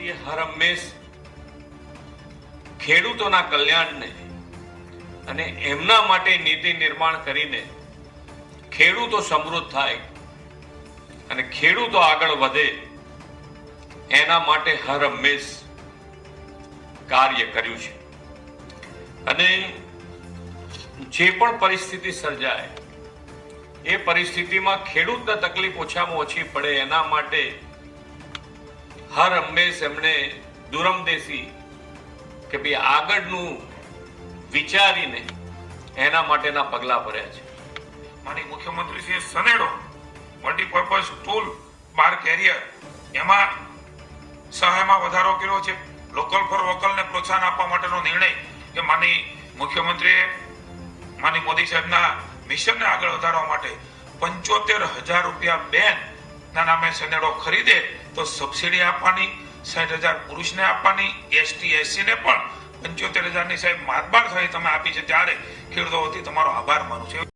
મંત્રીએ હર હંમેશ ખેડૂતોના કલ્યાણને અને એમના માટે નીતિ નિર્માણ કરીને ખેડૂતો સમૃદ્ધ થાય અને ખેડૂતો આગળ વધે એના માટે હર હંમેશ કાર્ય કર્યું છે। અને જે પણ પરિસ્થિતિ સર્જાય એ પરિસ્થિતિમાં ખેડૂતને તકલીફ ઓછામાં ઓછી પડે એના માટે હર હંમેશ એમણે દૂરંદેશી કે ભાઈ આગળનું વિચારીને એના માટેના પગલાં ભર્યા છે। માનનીય મુખ્યમંત્રી Shri Sanedo multipurpose tool bar carrier એમાં સહાયમાં વધારો કર્યો છે। લોકલ ફોર વોકલને પ્રોત્સાહન આપવા માટેનો નિર્ણય કે માનનીય મુખ્યમંત્રીએ માનનીય મોદી સાહેબના મિશનને આગળ વધારવા માટે 75,000 રૂપિયા બેંકના નામે સનેડો ખરીદે તો સબસિડી આપવાની, 60,000 પુરુષને આપવાની, એસટી એસસી ને પણ 75,000 ની સાહેબ માતબાર સહાય તમે આપી છે, ત્યારે ખેડૂતો વતી તમારો આભાર માનું છું।